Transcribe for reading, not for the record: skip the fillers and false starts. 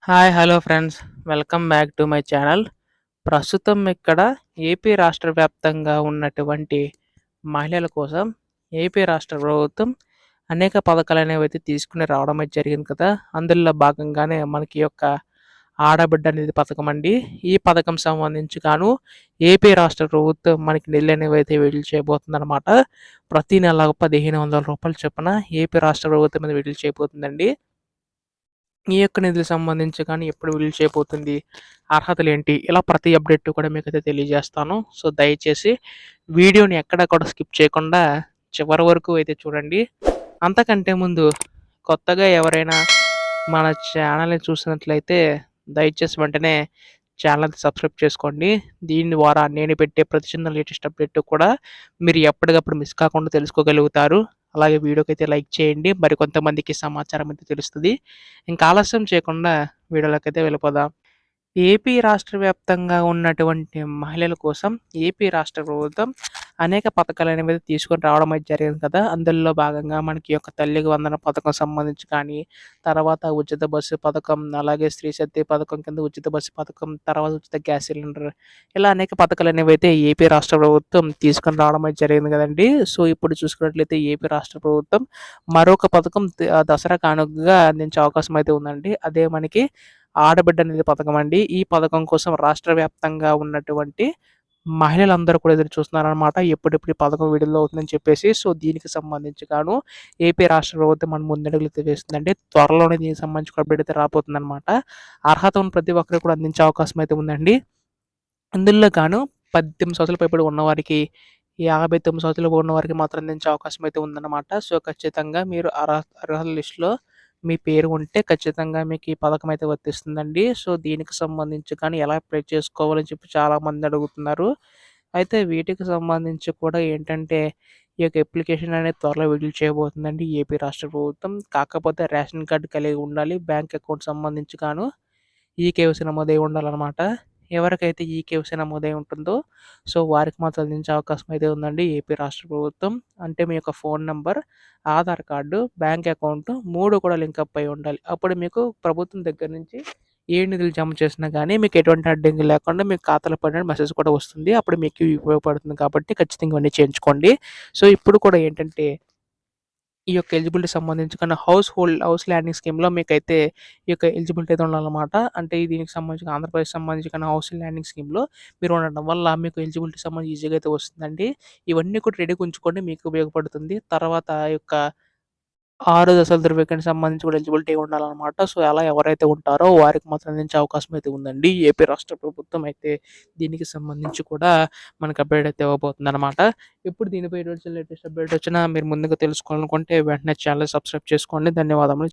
Hi! Hello friends. Welcome back to my channel. ప్రస్తుతం ఇక్కడ AP రాష్ట్ర వ్యాప్తంగా ఉన్నటువంటి మహిళల కోసం ఏపీ రాష్ట్ర ప్రభుత్వం అనేక పథకాలనేవైతే తీసుకొని రావడం అయితే జరిగింది కదా! అందులో భాగంగానే మనకి ఈ యొక్క ఆడబిడ్డ నిధి పథకం అండి. ఈ పథకం సంబంధించి గాను ఏపీ రాష్ట్ర ప్రభుత్వం మనకి నిధులనేవైతే విడుదల చేయబోతుందనమాట. ప్రతి నెల రూ. 1,500 చొప్పున ఏపీ రాష్ట్ర ప్రభుత్వం అనేది విడుదల చేయబోతుందండి. ఈ యొక్క నిధులకు సంబంధించి కానీ ఎప్పుడు విడుదల చేయబోతుంది? అర్హతలేంటి? ఇలా ప్రతి అప్డేట్ కూడా మీకైతే తెలియజేస్తాను. సో, దయచేసి వీడియోని ఎక్కడ కూడా స్కిప్ చేయకుండా చివరి వరకు అయితే చూడండి. అంతకంటే ముందు కొత్తగా ఎవరైనా మన ఛానల్‌ని చూసినట్లయితే దయచేసి వెంటనే ఛానల్‌ని సబ్స్క్రైబ్ చేసుకోండి. దీని ద్వారా నేను పెట్టే ప్రతి చిన్న లేటెస్ట్ అప్డేట్ కూడా మీరు ఎప్పటికప్పుడు మిస్ కాకుండా తెలుసుకోగలుగుతారు. అలాగే వీడియోకైతే లైక్ చేయండి. మరికొంతమందికి సమాచారం అయితే తెలుస్తది. ఇంకా ఆలస్యం చేయకుండా వీడియోలోకైతే వెళ్ళిపోదాం. ఏపీ రాష్ట్ర వ్యాప్తంగా ఉన్నటువంటి మహిళల కోసం ఏపీ రాష్ట్ర ప్రభుత్వం అనేక పథకాలనేవి తీసుకొని రావడం అయితే జరిగింది కదా! అందులో భాగంగా మనకి ఈ యొక్క తల్లికి వందనం పథకం సంబంధించి కానీ, తర్వాత ఉచిత బస్సు పథకం, అలాగే స్త్రీ శక్తి పథకం కింద ఉచిత బస్సు పథకం, తర్వాత ఉచిత గ్యాస్ సిలిండర్ ఇలా అనేక పథకాలనేవైతే ఏపీ రాష్ట్ర ప్రభుత్వం తీసుకొని రావడం అయితే జరిగింది కదండీ! సో, ఇప్పుడు చూసుకున్నట్లయితే ఏపీ రాష్ట్ర ప్రభుత్వం మరొక పథకం దసరా కానుకగా అందించే అవకాశం అయితే ఉందండి. అదే మనకి ఆడబిడ్డ నిధి పథకం అండి. ఈ పథకం కోసం రాష్ట్ర వ్యాప్తంగా ఉన్నటువంటి మహిళలందరూ కూడా ఎదురు చూస్తున్నారనమాట. ఎప్పుడెప్పుడు ఈ పథకం విడుదల అవుతుందని చెప్పేసి. సో, దీనికి సంబంధించి గాను ఏపీ రాష్ట్ర ప్రభుత్వం మన ముందడుగులైతే వేస్తుందండి. త్వరలోనే దీనికి సంబంధించి ఒక అప్డేట్ అయితే రాబోతుందనమాట. అర్హత ఉన్న ప్రతి ఒక్కరికి కూడా అందించే అవకాశం అయితే ఉందండి. ఇందులో గాను 18 సంవత్సరాల పైబడి ఉన్నవారికి, 59 సంవత్సరాలు ఉన్నవారికి మాత్రం అందించే అవకాశం అయితే ఉందన్నమాట. సో, ఖచ్చితంగా మీరు అర్హతల లిస్ట్‌లో మీ పేరు ఉంటే ఖచ్చితంగా మీకు ఈ పథకం అయితే వర్తిస్తుందండి. సో, దీనికి సంబంధించి కానీ ఎలా అప్లై చేసుకోవాలని చెప్పి చాలామంది అడుగుతున్నారు. అయితే వీటికి సంబంధించి కూడా ఏంటంటే, ఈ యొక్క అప్లికేషన్ అనేది త్వరలో విడుదల చేయబోతుందండి ఏపీ రాష్ట్ర ప్రభుత్వం. కాకపోతే రేషన్ కార్డ్ కలిగి ఉండాలి. బ్యాంక్ అకౌంట్ సంబంధించి గాను ఈకేవైసీ నమోదై ఉండాలనమాట. ఎవరికైతే ఈకేవైసీ నమోదై ఉంటుందో సో, వారికి మాత్రం అందించే అవకాశం అయితే ఉందండి ఏపీ రాష్ట్ర ప్రభుత్వం. అంటే మీ యొక్క phone number, Aadhaar card, bank account 3 కూడా లింకప్ అయి ఉండాలి. అప్పుడు మీకు ప్రభుత్వం దగ్గర నుంచి ఏ నిధులు జమ చేసినా గానీ మీకు ఎటువంటి అడ్డంకి లేకుండా మీకు ఖాతాలో పడిన మెసేజ్ కూడా వస్తుంది. అప్పుడు మీకు ఉపయోగపడుతుంది కాబట్టి ఖచ్చితంగా ఇవన్నీ చేయించుకోండి. సో, ఇప్పుడు కూడా ఏంటంటే ఈ యొక్క ఎలిజిబిలిటీ సంబంధించి కానీ హౌస్ ల్యాండింగ్ స్కీమ్‌లో మీకైతే ఈ యొక్క ఎలిజిబిలిటీ అయితే ఉండాలన్నమాట. అంటే దీనికి సంబంధించి ఆంధ్రప్రదేశ్ సంబంధించి కానీ హౌస్ ల్యాండింగ్ స్కీమ్‌లో మీరు ఉండడం వల్ల మీకు ఎలిజిబిలిటీ సంబంధించి ఈజీగా అయితే వస్తుందండి. ఇవన్నీ కూడా రెడీగా ఉంచుకోండి మీకు ఉపయోగపడుతుంది. తర్వాత ఈ యొక్క 6 దశల ధృవీకరణకు సంబంధించి కూడా ఎలిజిబిలిటీ ఉండాలనమాట. సో, అలా ఎవరైతే ఉంటారో వారికి మాత్రం అందించే అవకాశం అయితే ఉందండి. ఏపీ రాష్ట్ర ప్రభుత్వం అయితే దీనికి సంబంధించి కూడా మనకు అప్డేట్ అయితే ఇవ్వబోతుందనమాట. ఇప్పుడు దీనిపై ఎటువంటి లేటెస్ట్ అప్డేట్ వచ్చినా మీరు ముందుగా తెలుసుకోవాలనుకుంటే వెంటనే ఛానెల్ సబ్స్క్రైబ్ చేసుకోండి. ధన్యవాదములు.